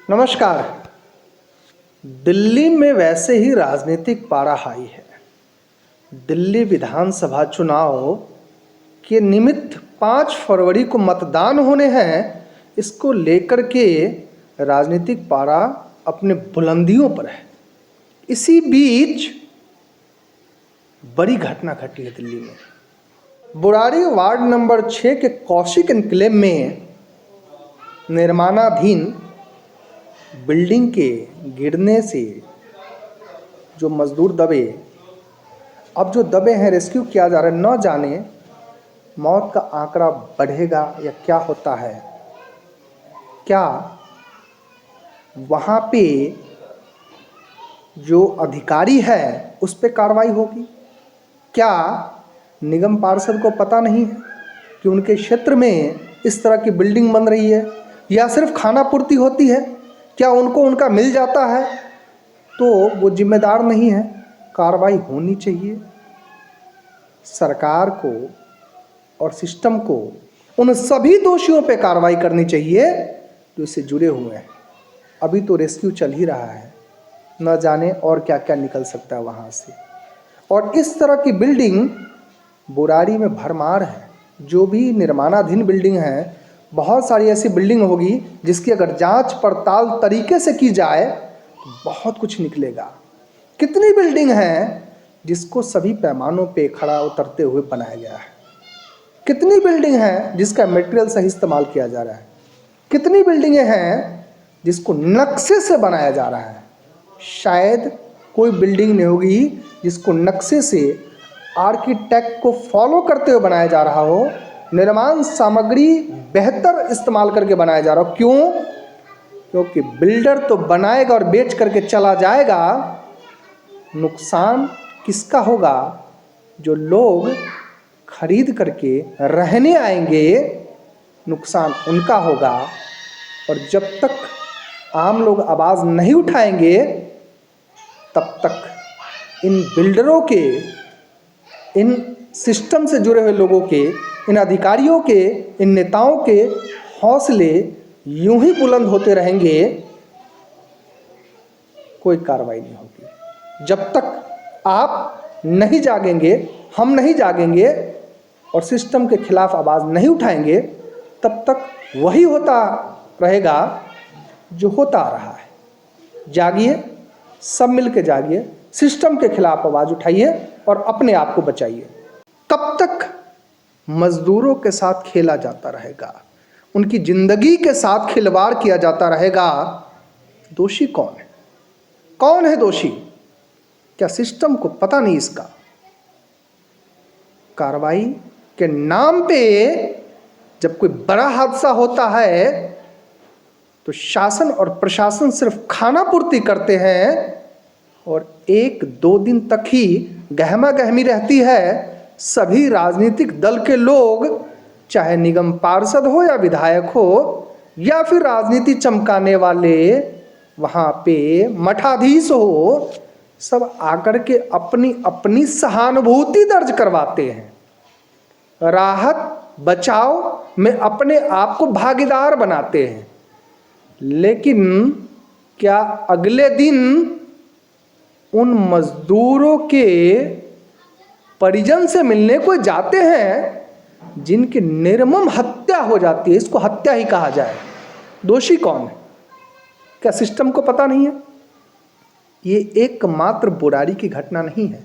नमस्कार। दिल्ली में वैसे ही राजनीतिक पारा हाई है। दिल्ली विधानसभा चुनाव के निमित्त 5 फरवरी को मतदान होने हैं, इसको लेकर के राजनीतिक पारा अपने बुलंदियों पर है। इसी बीच बड़ी घटना घटी है दिल्ली में। बुराड़ी वार्ड नंबर 6 के कौशिक एन्क्लेव में निर्माणाधीन बिल्डिंग के गिरने से जो मजदूर दबे, अब जो दबे हैं रेस्क्यू किया जा रहा है। न जाने मौत का आंकड़ा बढ़ेगा या क्या होता है। क्या वहाँ पे जो अधिकारी है उस पर कार्रवाई होगी? क्या निगम पार्षद को पता नहीं है कि उनके क्षेत्र में इस तरह की बिल्डिंग बन रही है, या सिर्फ खाना पूर्ति होती है? क्या उनको उनका मिल जाता है तो वो जिम्मेदार नहीं है? कार्रवाई होनी चाहिए। सरकार को और सिस्टम को उन सभी दोषियों पे कार्रवाई करनी चाहिए जो इससे जुड़े हुए हैं। अभी तो रेस्क्यू चल ही रहा है, न जाने और क्या क्या निकल सकता है वहाँ से। और इस तरह की बिल्डिंग बुराड़ी में भरमार है। जो भी निर्माणाधीन बिल्डिंग है, बहुत सारी ऐसी बिल्डिंग होगी जिसकी अगर जांच पड़ताल तरीके से की जाए तो बहुत कुछ निकलेगा। कितनी बिल्डिंग हैं जिसको सभी पैमानों पे खड़ा उतरते हुए बनाया गया है। कितनी बिल्डिंग हैं जिसका मटेरियल सही इस्तेमाल किया जा रहा है। कितनी बिल्डिंगें हैं जिसको नक्शे से बनाया जा रहा है। शायद कोई बिल्डिंग नहीं होगी जिसको नक्शे से आर्किटेक्ट को फॉलो करते हुए बनाया जा रहा हो, निर्माण सामग्री बेहतर इस्तेमाल करके बनाया जा रहा हो। क्यों? क्योंकि बिल्डर तो बनाएगा और बेच करके चला जाएगा। नुकसान किसका होगा? जो लोग खरीद करके रहने आएंगे, नुकसान उनका होगा। और जब तक आम लोग आवाज़ नहीं उठाएंगे तब तक इन बिल्डरों के, इन सिस्टम से जुड़े हुए लोगों के, इन अधिकारियों के, इन नेताओं के हौसले यूं ही बुलंद होते रहेंगे, कोई कार्रवाई नहीं होगी। जब तक आप नहीं जागेंगे, हम नहीं जागेंगे और सिस्टम के खिलाफ आवाज़ नहीं उठाएंगे, तब तक वही होता रहेगा जो होता आ रहा है। जागिए, सब मिलके जागिए, सिस्टम के खिलाफ आवाज़ उठाइए और अपने आप को बचाइए। कब तक मजदूरों के साथ खेला जाता रहेगा, उनकी जिंदगी के साथ खिलवाड़ किया जाता रहेगा? दोषी कौन है? कौन है दोषी? क्या सिस्टम को पता नहीं इसका? कार्रवाई के नाम पे जब कोई बड़ा हादसा होता है तो शासन और प्रशासन सिर्फ खाना पूर्ति करते हैं और 1-2 दिन तक ही गहमा गहमी रहती है। सभी राजनीतिक दल के लोग, चाहे निगम पार्षद हो या विधायक हो या फिर राजनीति चमकाने वाले वहाँ पे मठाधीश हो, सब आकर के अपनी अपनी सहानुभूति दर्ज करवाते हैं। राहत बचाव में अपने आप को भागीदार बनाते हैं। लेकिन क्या अगले दिन उन मजदूरों के परिजन से मिलने को जाते हैं जिनकी निर्मम हत्या हो जाती है? इसको हत्या ही कहा जाए। दोषी कौन है? क्या सिस्टम को पता नहीं है? ये एकमात्र बुराड़ी की घटना नहीं है।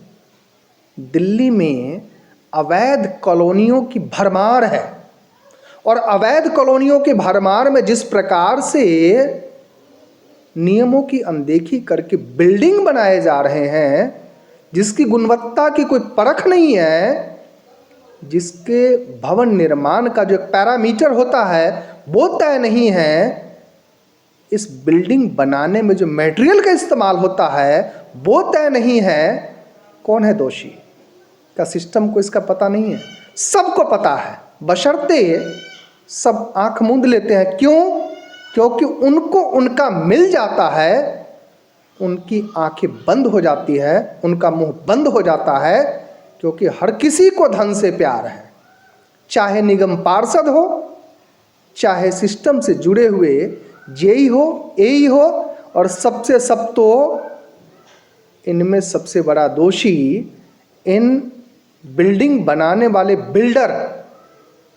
दिल्ली में अवैध कॉलोनियों की भरमार है और अवैध कॉलोनियों की भरमार में जिस प्रकार से नियमों की अनदेखी करके बिल्डिंग बनाए जा रहे हैं, जिसकी गुणवत्ता की कोई परख नहीं है, जिसके भवन निर्माण का जो एक पैरामीटर होता है वो तय नहीं है, इस बिल्डिंग बनाने में जो मटेरियल का इस्तेमाल होता है वो तय नहीं है, कौन है दोषी? क्या सिस्टम को इसका पता नहीं है? सबको पता है, बशर्ते सब आंख मूंद लेते हैं। क्यों? क्योंकि उनको उनका मिल जाता है, उनकी आंखें बंद हो जाती है, उनका मुंह बंद हो जाता है, क्योंकि हर किसी को धन से प्यार है। चाहे निगम पार्षद हो, चाहे सिस्टम से जुड़े हुए जेई हो, एई हो, और सबसे सब तो इनमें सबसे बड़ा दोषी इन बिल्डिंग बनाने वाले बिल्डर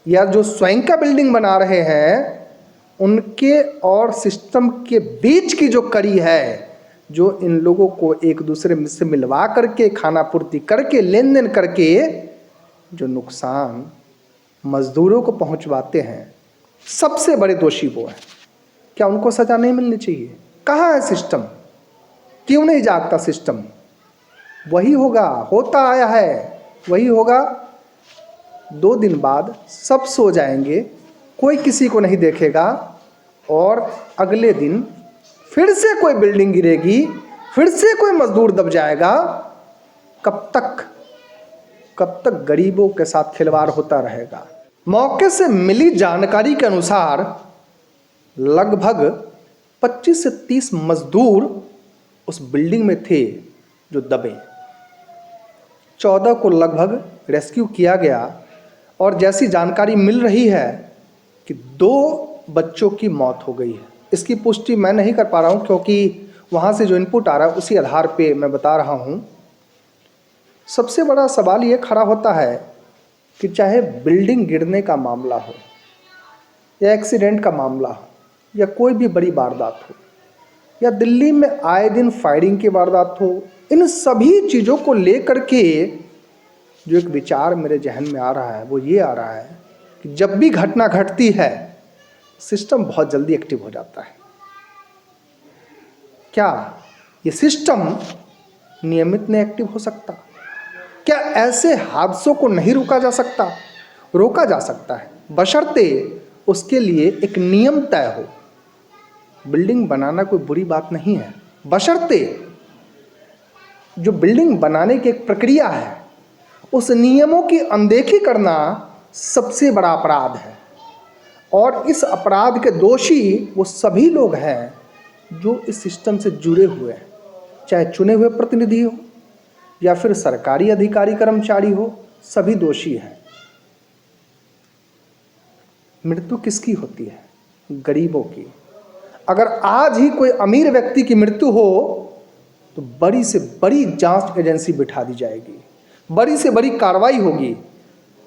या जो स्वयं का बिल्डिंग बना रहे हैं उनके और सिस्टम के बीच की जो कड़ी है, जो इन लोगों को एक दूसरे से मिलवा करके, खाना पूर्ति करके, लेन देन करके जो नुकसान मजदूरों को पहुंचवाते हैं, सबसे बड़े दोषी वो हैं। क्या उनको सजा नहीं मिलनी चाहिए? कहाँ है सिस्टम? क्यों नहीं जागता सिस्टम? वही होगा, होता आया है, वही होगा। 2 दिन बाद सब सो जाएंगे, कोई किसी को नहीं देखेगा, और अगले दिन फिर से कोई बिल्डिंग गिरेगी, फिर से कोई मजदूर दब जाएगा। कब तक गरीबों के साथ खिलवाड़ होता रहेगा। मौके से मिली जानकारी के अनुसार लगभग 25 से 30 मजदूर उस बिल्डिंग में थे जो दबे। 14 को लगभग रेस्क्यू किया गया, और जैसी जानकारी मिल रही है कि 2 बच्चों की मौत हो गई है। इसकी पुष्टि मैं नहीं कर पा रहा हूँ, क्योंकि वहाँ से जो इनपुट आ रहा है उसी आधार पे मैं बता रहा हूँ। सबसे बड़ा सवाल ये खड़ा होता है कि चाहे बिल्डिंग गिरने का मामला हो, या एक्सीडेंट का मामला हो, या कोई भी बड़ी वारदात हो, या दिल्ली में आए दिन फायरिंग की वारदात हो, इन सभी चीज़ों को लेकर के जो एक विचार मेरे जहन में आ रहा है वो ये आ रहा है कि जब भी घटना घटती है सिस्टम बहुत जल्दी एक्टिव हो जाता है। क्या ये सिस्टम नियमित नहीं एक्टिव हो सकता? क्या ऐसे हादसों को नहीं रोका जा सकता? रोका जा सकता है, बशर्ते उसके लिए एक नियम तय हो। बिल्डिंग बनाना कोई बुरी बात नहीं है, बशर्ते जो बिल्डिंग बनाने की एक प्रक्रिया है उस नियमों की अनदेखी करना सबसे बड़ा अपराध है। और इस अपराध के दोषी वो सभी लोग हैं जो इस सिस्टम से जुड़े हुए हैं, चाहे चुने हुए प्रतिनिधि हो या फिर सरकारी अधिकारी कर्मचारी हो, सभी दोषी हैं। मृत्यु किसकी होती है? गरीबों की। अगर आज ही कोई अमीर व्यक्ति की मृत्यु हो तो बड़ी से बड़ी जांच एजेंसी बिठा दी जाएगी, बड़ी से बड़ी कार्रवाई होगी।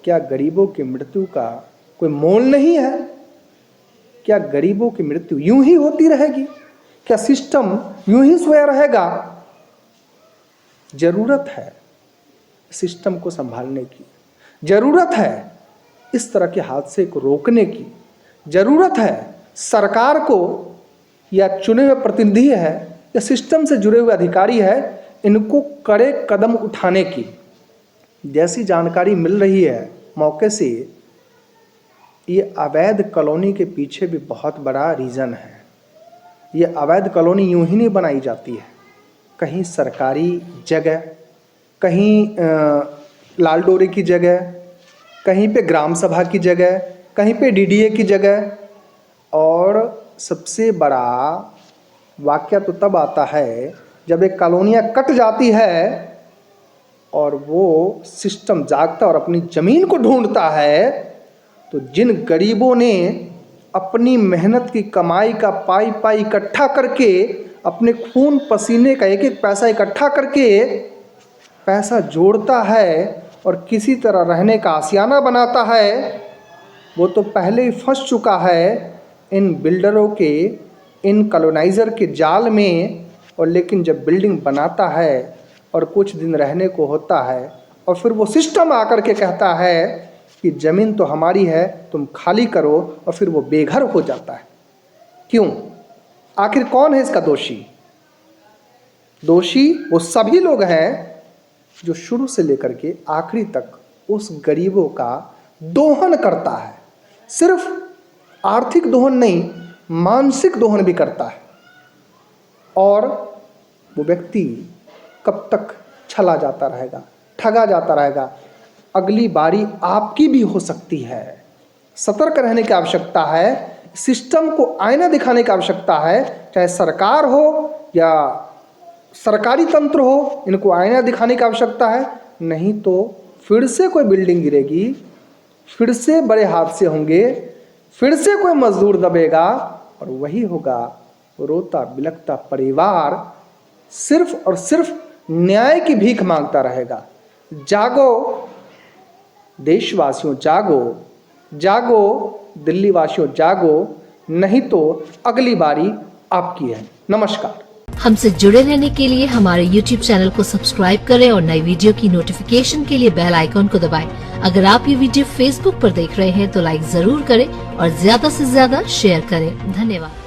क्या गरीबों की मृत्यु का कोई मोल नहीं है? क्या गरीबों की मृत्यु यूं ही होती रहेगी? क्या सिस्टम यूं ही सोया रहेगा? जरूरत है सिस्टम को संभालने की, जरूरत है इस तरह के हादसे को रोकने की, जरूरत है सरकार को या चुने हुए प्रतिनिधि है या सिस्टम से जुड़े हुए अधिकारी है, इनको कड़े कदम उठाने की। जैसी जानकारी मिल रही है मौके से, ये अवैध कॉलोनी के पीछे भी बहुत बड़ा रीज़न है। ये अवैध कॉलोनी यूं ही नहीं बनाई जाती है, कहीं सरकारी जगह, कहीं लाल डोरे की जगह, कहीं पे ग्राम सभा की जगह, कहीं पे डीडीए की जगह। और सबसे बड़ा वाकया तो तब आता है जब एक कॉलोनियाँ कट जाती है और वो सिस्टम जागता और अपनी ज़मीन को ढूंढता है। तो जिन गरीबों ने अपनी मेहनत की कमाई का पाई पाई इकट्ठा करके, अपने खून पसीने का एक एक पैसा इकट्ठा करके पैसा जोड़ता है और किसी तरह रहने का आशियाना बनाता है, वो तो पहले ही फंस चुका है इन बिल्डरों के, इन कॉलोनाइज़र के जाल में। और लेकिन जब बिल्डिंग बनाता है और कुछ दिन रहने को होता है और फिर वो सिस्टम आकर के कहता है कि ज़मीन तो हमारी है, तुम खाली करो, और फिर वो बेघर हो जाता है। क्यों? आखिर कौन है इसका दोषी? दोषी वो सभी लोग हैं जो शुरू से लेकर के आखिरी तक उस गरीबों का दोहन करता है। सिर्फ आर्थिक दोहन नहीं, मानसिक दोहन भी करता है। और वो व्यक्ति कब तक छला जाता रहेगा, ठगा जाता रहेगा। अगली बारी आपकी भी हो सकती है। सतर्क रहने की आवश्यकता है, सिस्टम को आईना दिखाने की आवश्यकता है, चाहे सरकार हो या सरकारी तंत्र हो, इनको आईना दिखाने की आवश्यकता है। नहीं तो फिर से कोई बिल्डिंग गिरेगी, फिर से बड़े हादसे होंगे, फिर से कोई मजदूर दबेगा, और वही होगा रोता बिलखता परिवार सिर्फ और सिर्फ न्याय की भीख मांगता रहेगा। जागो देशवासियों, जागो जागो दिल्ली वासियों, जागो, नहीं तो अगली बारी आपकी है। नमस्कार। हमसे जुड़े रहने के लिए हमारे YouTube चैनल को सब्सक्राइब करें और नई वीडियो की नोटिफिकेशन के लिए बेल आइकॉन को दबाएं। अगर आप ये वीडियो Facebook पर देख रहे हैं तो लाइक जरूर करें और ज्यादा से ज्यादा शेयर करें। धन्यवाद।